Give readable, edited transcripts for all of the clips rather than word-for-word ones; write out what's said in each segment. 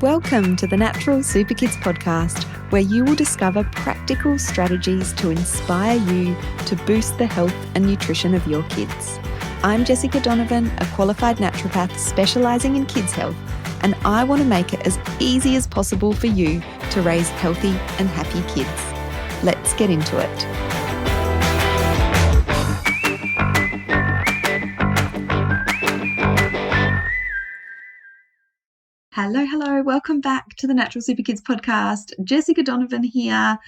Welcome to the Natural Super Kids podcast, where you will discover practical strategies to inspire you to boost the health and nutrition of your kids. I'm Jessica Donovan, a qualified naturopath specialising in kids' health, and I want to make it as easy as possible for you to raise healthy and happy kids. Let's get into it. Hello. Welcome back to the Natural Super Kids podcast. Jessica Donovan here.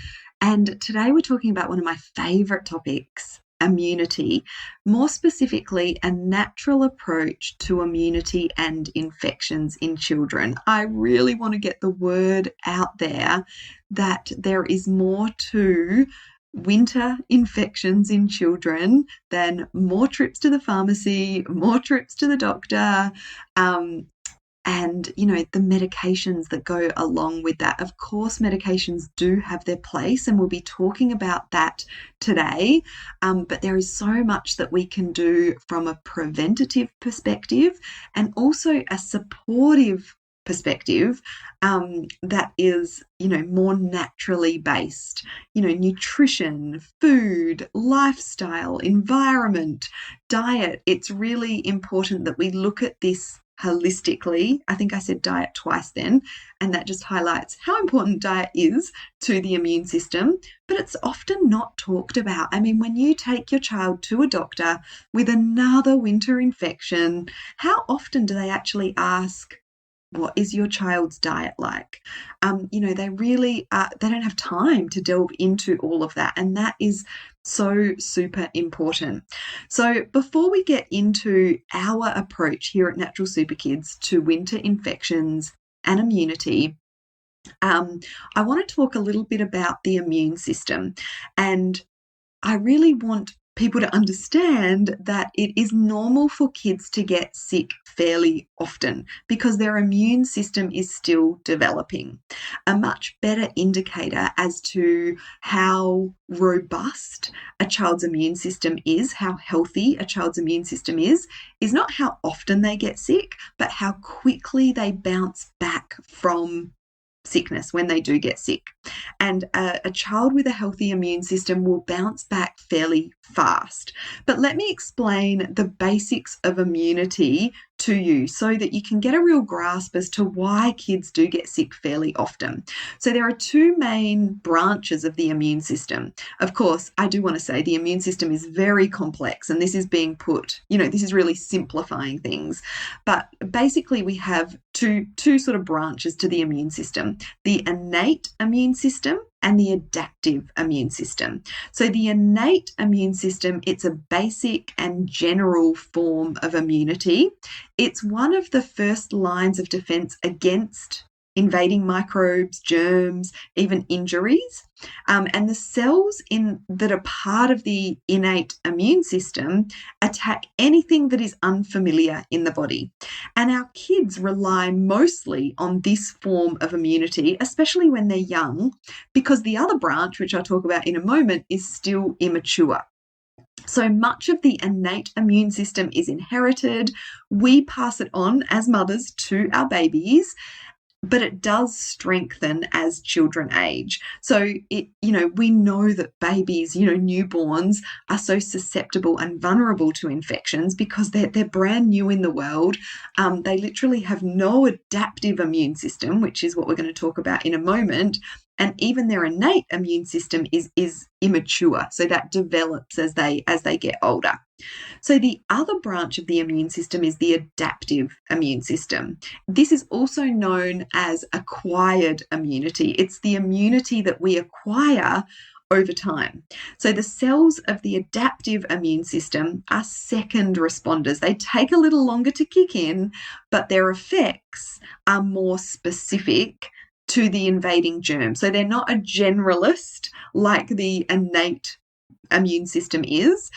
And today we're talking about one of my favourite topics, immunity. More specifically, a natural approach to immunity and infections in children. I really want to get the word out there that there is more to winter infections in children than more trips to the pharmacy, more trips to the doctor, and, the medications that go along with that. Of course, medications do have their place, and we'll be talking about that today. But there is so much that we can do from a preventative perspective and also a supportive perspective that is, more naturally based. Nutrition, food, lifestyle, environment, diet. It's really important that we look at this holistically. I think I said diet twice then, and that just highlights how important diet is to the immune system, but it's often not talked about. I mean, when you take your child to a doctor with another winter infection, how often do they actually ask, what is your child's diet like? They really they don't have time to delve into all of that, and that is so super important. So before we get into our approach here at Natural Super Kids to winter infections and immunity, I want to talk a little bit about the immune system. And I really want people to understand that it is normal for kids to get sick fairly often because their immune system is still developing. A much better indicator as to how robust a child's immune system is, how healthy a child's immune system is not how often they get sick, but how quickly they bounce back from sickness when they do get sick. And a child with a healthy immune system will bounce back fairly fast. But let me explain the basics of immunity to you so that you can get a real grasp as to why kids do get sick fairly often. So there are two main branches of the immune system. Of course, I do want to say the immune system is very complex, and this is being put, this is really simplifying things. But basically we have two sort of branches to the immune system, the innate immune system and the adaptive immune system. So the innate immune system, it's a basic and general form of immunity. It's one of the first lines of defense against invading microbes, germs, even injuries. And the cells that are part of the innate immune system attack anything that is unfamiliar in the body. And our kids rely mostly on this form of immunity, especially when they're young, because the other branch, which I'll talk about in a moment, is still immature. So much of the innate immune system is inherited. We pass it on as mothers to our babies, but it does strengthen as children age. So we know that babies, newborns are so susceptible and vulnerable to infections because they're brand new in the world. They literally have no adaptive immune system, which is what we're going to talk about in a moment. And even their innate immune system is immature. So that develops as they get older. So the other branch of the immune system is the adaptive immune system. This is also known as acquired immunity. It's the immunity that we acquire over time. So the cells of the adaptive immune system are second responders. They take a little longer to kick in, but their effects are more specific to the invading germ. So they're not a generalist like the innate immune system is.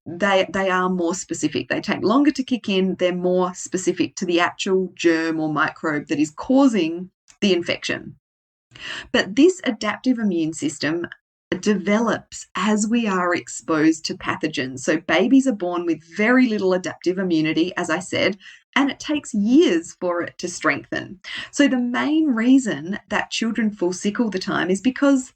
They are more specific. They take longer to kick in. They're more specific to the actual germ or microbe that is causing the infection. But this adaptive immune system develops as we are exposed to pathogens. So babies are born with very little adaptive immunity, as I said, and it takes years for it to strengthen. So the main reason that children fall sick all the time is because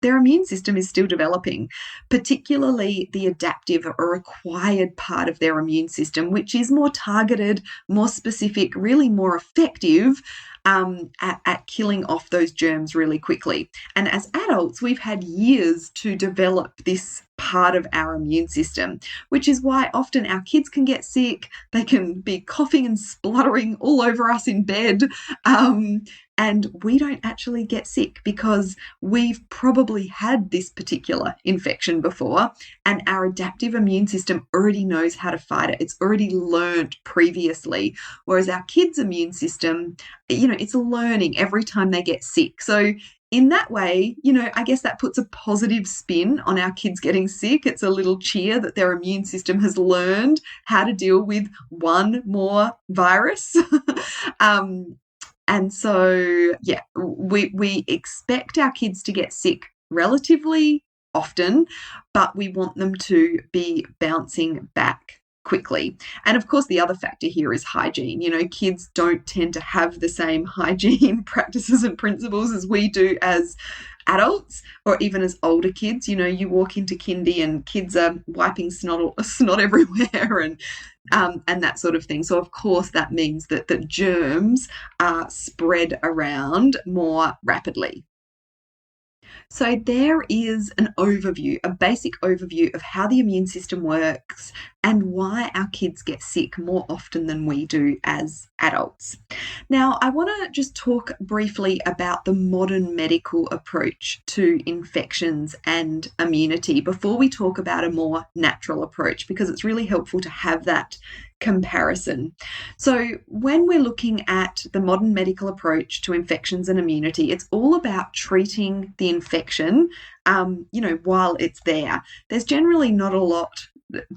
their immune system is still developing, particularly the adaptive or acquired part of their immune system, which is more targeted, more specific, really more effective at killing off those germs really quickly. And as adults, we've had years to develop this part of our immune system, which is why often our kids can get sick. They can be coughing and spluttering all over us in bed. And we don't actually get sick because we've probably had this particular infection before, and our adaptive immune system already knows how to fight it. It's already learned previously, whereas our kids' immune system, it's learning every time they get sick. So in that way, I guess that puts a positive spin on our kids getting sick. It's a little cheer that their immune system has learned how to deal with one more virus. And so, we expect our kids to get sick relatively often, but we want them to be bouncing back quickly. And of course, the other factor here is hygiene. Kids don't tend to have the same hygiene practices and principles as we do as adults, or even as older kids. You walk into kindy and kids are wiping snot everywhere and that sort of thing. So of course that means that germs are spread around more rapidly. So there is a basic overview of how the immune system works and why our kids get sick more often than we do as adults. Now, I want to just talk briefly about the modern medical approach to infections and immunity before we talk about a more natural approach, because it's really helpful to have that comparison. So when we're looking at the modern medical approach to infections and immunity, it's all about treating the infection, while it's there. There's generally not a lot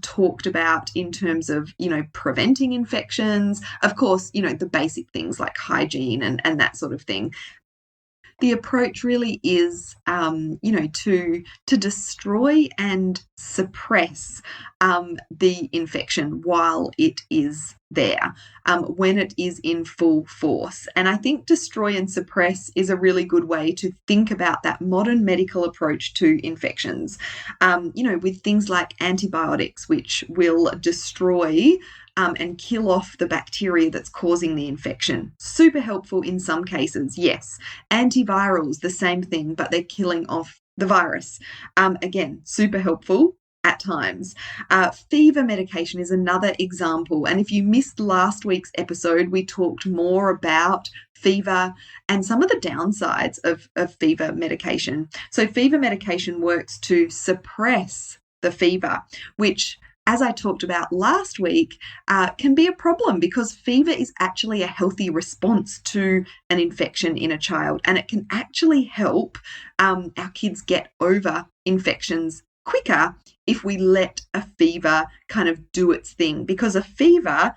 talked about in terms of, preventing infections. Of course, the basic things like hygiene and that sort of thing. The approach really is, to destroy and suppress the infection while it is there, when it is in full force. And I think destroy and suppress is a really good way to think about that modern medical approach to infections, with things like antibiotics, which will destroy and kill off the bacteria that's causing the infection. Super helpful in some cases, yes. Antivirals, the same thing, but they're killing off the virus. Again, super helpful at times. Fever medication is another example. And if you missed last week's episode, we talked more about fever and some of the downsides of fever medication. So fever medication works to suppress the fever, which, as I talked about last week, can be a problem because fever is actually a healthy response to an infection in a child, and it can actually help our kids get over infections quicker if we let a fever kind of do its thing, because a fever,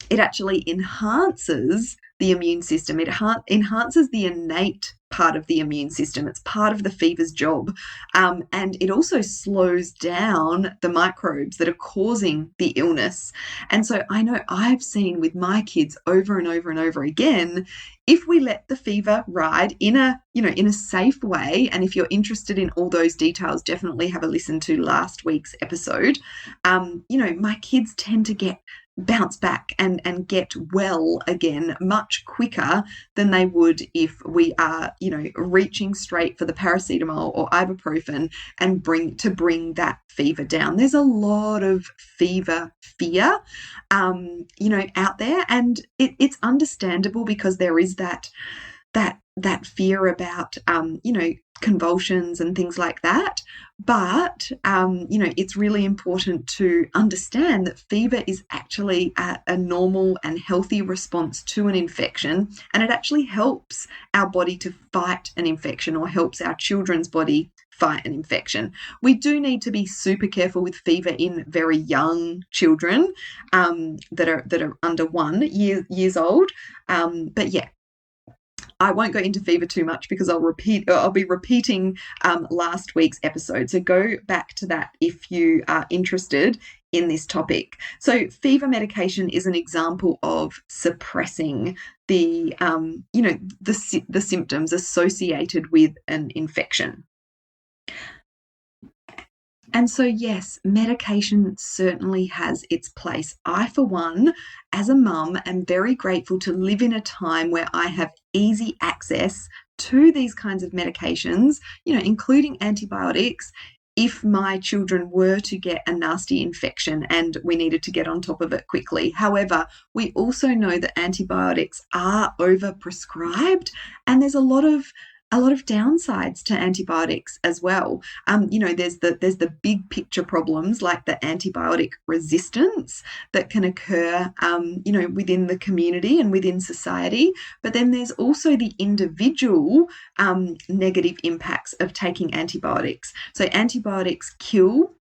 it actually enhances the immune system. It enhances the innate part of the immune system. It's part of the fever's job. And it also slows down the microbes that are causing the illness. And so I know I've seen with my kids over and over and over again, if we let the fever ride in a safe way, and if you're interested in all those details, definitely have a listen to last week's episode. My kids tend to bounce back and get well again much quicker than they would if we are, reaching straight for the paracetamol or ibuprofen and bring that fever down. There's a lot of fever fear, out there, and it's understandable because there is that fear about, convulsions and things like that. But, it's really important to understand that fever is actually a normal and healthy response to an infection, and it actually helps our body to fight an infection, or helps our children's body fight an infection. We do need to be super careful with fever in very young children that are under 1 years old. But yeah, I won't go into fever too much because I'll be repeating last week's episode. So go back to that if you are interested in this topic. So fever medication is an example of suppressing the the symptoms associated with an infection. And so, yes, medication certainly has its place. I, for one, as a mum, am very grateful to live in a time where I have easy access to these kinds of medications, including antibiotics, if my children were to get a nasty infection and we needed to get on top of it quickly. However, we also know that antibiotics are overprescribed, and there's a lot of downsides to antibiotics as well. There's the big picture problems like the antibiotic resistance that can occur, within the community and within society. But then there's also the individual negative impacts of taking antibiotics. So antibiotics kill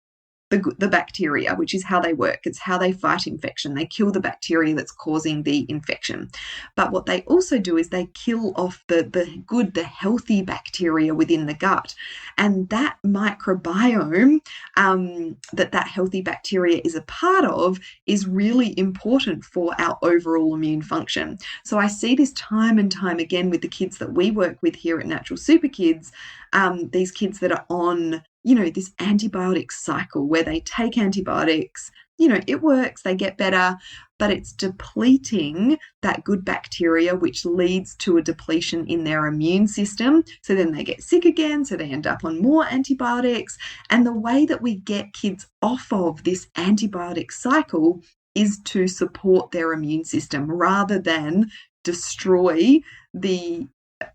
the bacteria, which is how they work. It's how they fight infection. They kill the bacteria that's causing the infection. But what they also do is they kill off the healthy bacteria within the gut. And that microbiome that healthy bacteria is a part of is really important for our overall immune function. So I see this time and time again with the kids that we work with here at Natural Super Kids, these kids that are on this antibiotic cycle where they take antibiotics, it works, they get better, but it's depleting that good bacteria, which leads to a depletion in their immune system. So then they get sick again, so they end up on more antibiotics. And the way that we get kids off of this antibiotic cycle is to support their immune system rather than destroy the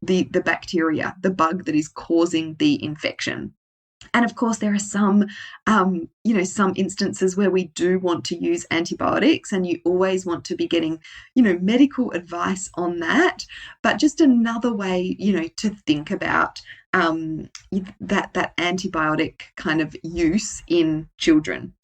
bacteria, the bug that is causing the infection. And of course, there are some instances where we do want to use antibiotics, and you always want to be getting, medical advice on that. But just another way, to think about that antibiotic kind of use in children.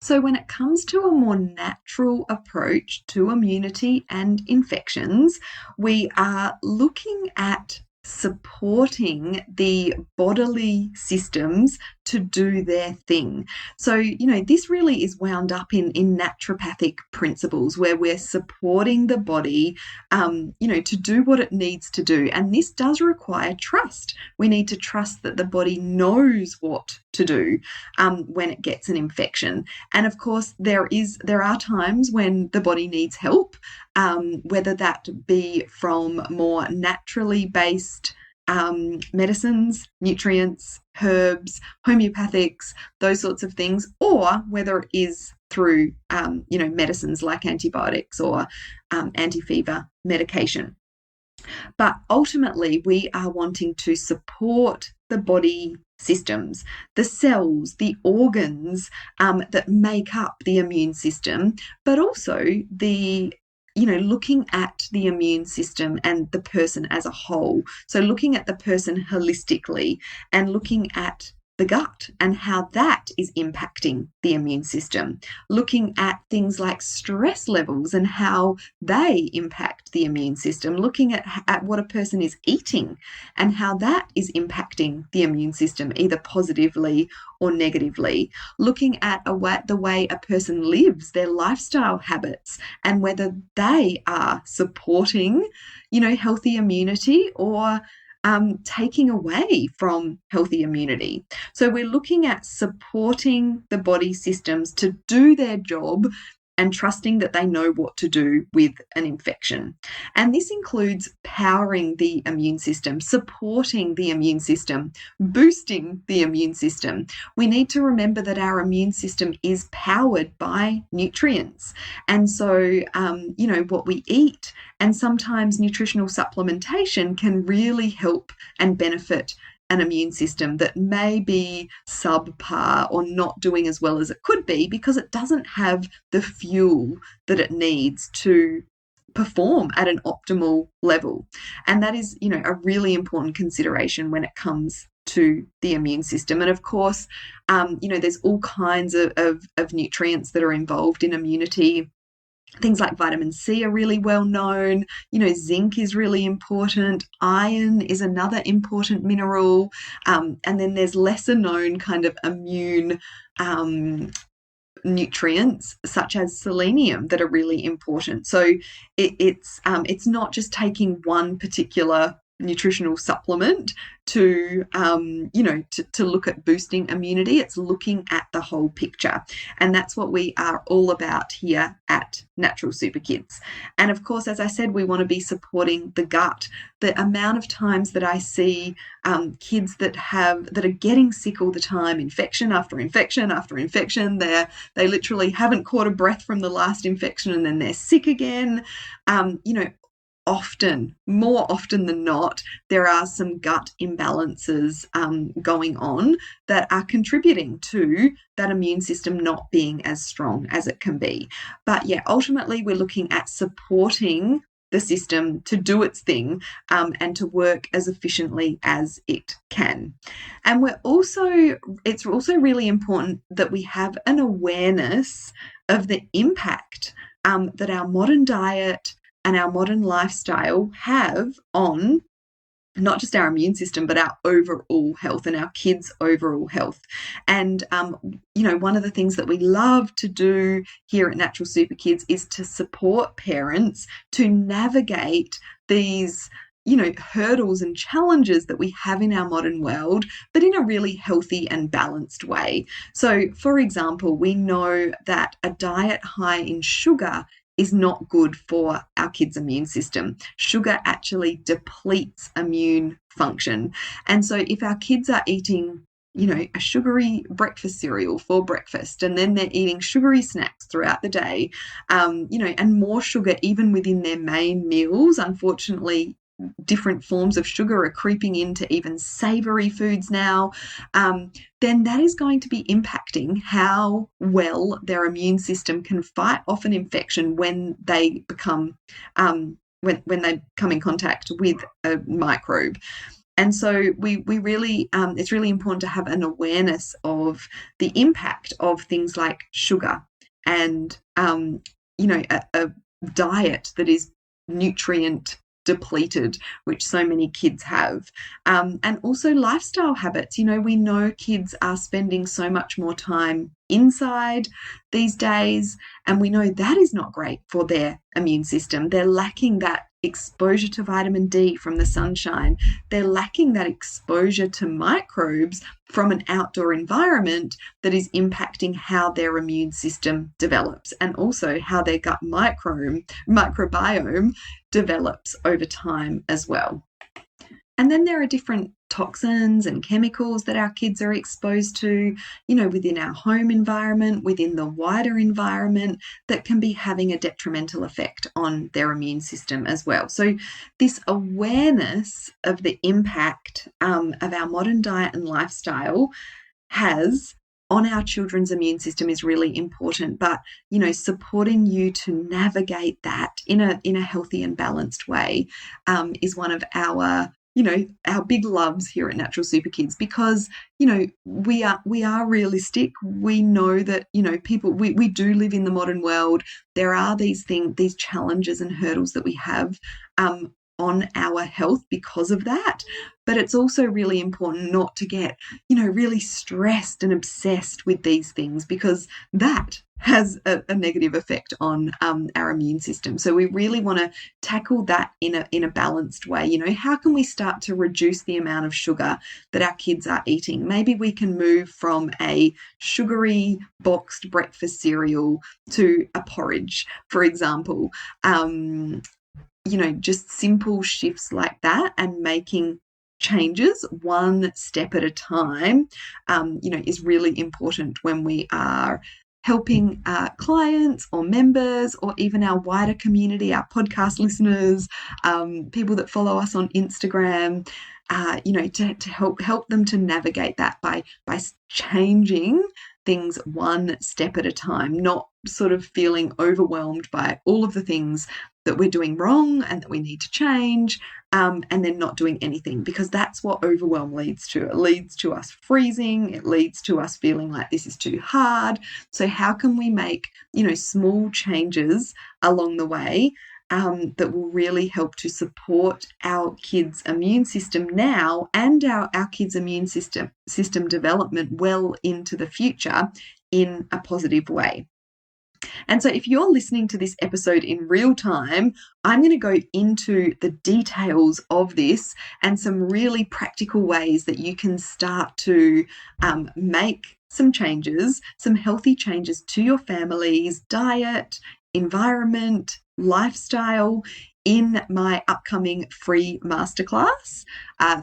So when it comes to a more natural approach to immunity and infections, we are looking at supporting the bodily systems to do their thing. So, this really is wound up in naturopathic principles where we're supporting the body, to do what it needs to do. And this does require trust. We need to trust that the body knows what to do when it gets an infection. And of course, there are times when the body needs help, whether that be from more naturally based medicines, nutrients, herbs, homeopathics, those sorts of things, or whether it is through, medicines like antibiotics or anti-fever medication. But ultimately, we are wanting to support the body systems, the cells, the organs that make up the immune system, but also looking at the immune system and the person as a whole. So looking at the person holistically and looking at the gut and how that is impacting the immune system, looking at things like stress levels and how they impact the immune system, looking at what a person is eating and how that is impacting the immune system, either positively or negatively, looking at the way a person lives, their lifestyle habits, and whether they are supporting, healthy immunity or taking away from healthy immunity. So we're looking at supporting the body systems to do their job and trusting that they know what to do with an infection. And this includes powering the immune system, supporting the immune system, boosting the immune system. We need to remember that our immune system is powered by nutrients. And so, what we eat and sometimes nutritional supplementation can really help and benefit an immune system that may be subpar or not doing as well as it could be because it doesn't have the fuel that it needs to perform at an optimal level. And that is, a really important consideration when it comes to the immune system. And of course, there's all kinds of nutrients that are involved in immunity. Things like vitamin C are really well known. Zinc is really important. Iron is another important mineral. And then there's lesser known kind of immune nutrients such as selenium that are really important. So it's not just taking one particular nutritional supplement to look at boosting immunity. It's looking at the whole picture, and that's what we are all about here at Natural Super Kids. And of course, as I said, we want to be supporting the gut. The amount of times that I see kids that are getting sick all the time, infection after infection after infection, they literally haven't caught a breath from the last infection and then they're sick again. More often than not, there are some gut imbalances going on that are contributing to that immune system not being as strong as it can be. But yeah, ultimately, we're looking at supporting the system to do its thing and to work as efficiently as it can. And it's also really important that we have an awareness of the impact that our modern diet and our modern lifestyle have on not just our immune system, but our overall health and our kids' overall health. And, one of the things that we love to do here at Natural Super Kids is to support parents to navigate these hurdles and challenges that we have in our modern world, but in a really healthy and balanced way. So, for example, we know that a diet high in sugar is not good for our kids' immune system. Sugar actually depletes immune function. And so if our kids are eating, a sugary breakfast cereal for breakfast, and then they're eating sugary snacks throughout the day, and more sugar even within their main meals, unfortunately, different forms of sugar are creeping into even savory foods now, then that is going to be impacting how well their immune system can fight off an infection when they become when they come in contact with a microbe. And so we really it's really important to have an awareness of the impact of things like sugar and a diet that is nutrient depleted, which so many kids have, and also lifestyle habits. We know kids are spending so much more time inside these days, and we know that is not great for their immune system. They're lacking that exposure to vitamin D from the sunshine. They're lacking that exposure to microbes from an outdoor environment that is impacting how their immune system develops, and also how their gut microbiome develops over time as well. And then there are different toxins and chemicals that our kids are exposed to, within our home environment, within the wider environment, that can be having a detrimental effect on their immune system as well. So this awareness of the impact of our modern diet and lifestyle has on our children's immune system is really important. But, supporting you to navigate that in a healthy and balanced way is one of our big loves here at Natural Super Kids, because, we are realistic. We know that, people, we do live in the modern world. There are these challenges and hurdles that we have on our health because of that. But it's also really important not to get, really stressed and obsessed with these things, because that has a negative effect on our immune system. So we really want to tackle that in a balanced way. How can we start to reduce the amount of sugar that our kids are eating? Maybe we can move from a sugary boxed breakfast cereal to a porridge, for example. Just simple shifts like that, and making changes one step at a time, is really important when we are helping clients or members, or even our wider community, our podcast listeners, people that follow us on Instagram, to help them to navigate that by changing things one step at a time, not sort of feeling overwhelmed by all of the things that we're doing wrong and that we need to change, and then not doing anything, because that's what overwhelm leads to. It leads to us freezing. It leads to us feeling like this is too hard. So how can we make, small changes along the way that will really help to support our kids' immune system now and our kids' immune system development well into the future in a positive way? And so if you're listening to this episode in real time, I'm going to go into the details of this and some really practical ways that you can start to make some changes, some healthy changes to your family's diet, environment, lifestyle in my upcoming free masterclass,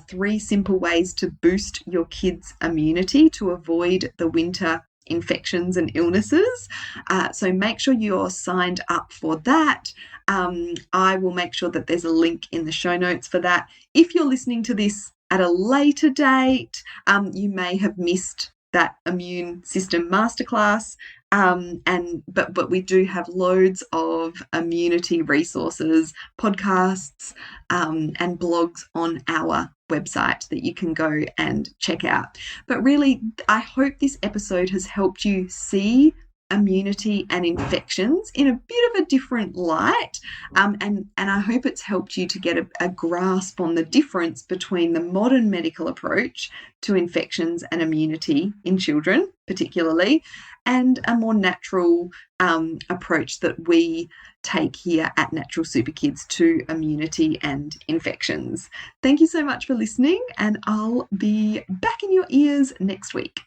3 simple ways to boost your kids' immunity to avoid the winter infections and illnesses. So make sure you're signed up for that. I will make sure that there's a link in the show notes for that. If you're listening to this at a later date, you may have missed that immune system masterclass. But we do have loads of immunity resources, podcasts, and blogs on our website that you can go and check out. But really, I hope this episode has helped you see immunity and infections in a bit of a different light, and I hope it's helped you to get a grasp on the difference between the modern medical approach to infections and immunity in children particularly, and a more natural approach that we take here at Natural Super Kids to immunity and infections. Thank you so much for listening, and I'll be back in your ears next week.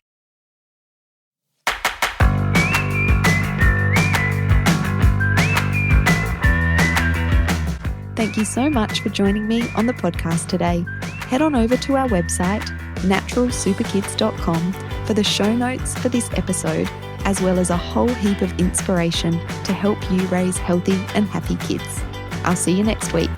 Thank you so much for joining me on the podcast today. Head on over to our website, naturalsuperkids.com, for the show notes for this episode, as well as a whole heap of inspiration to help you raise healthy and happy kids. I'll see you next week.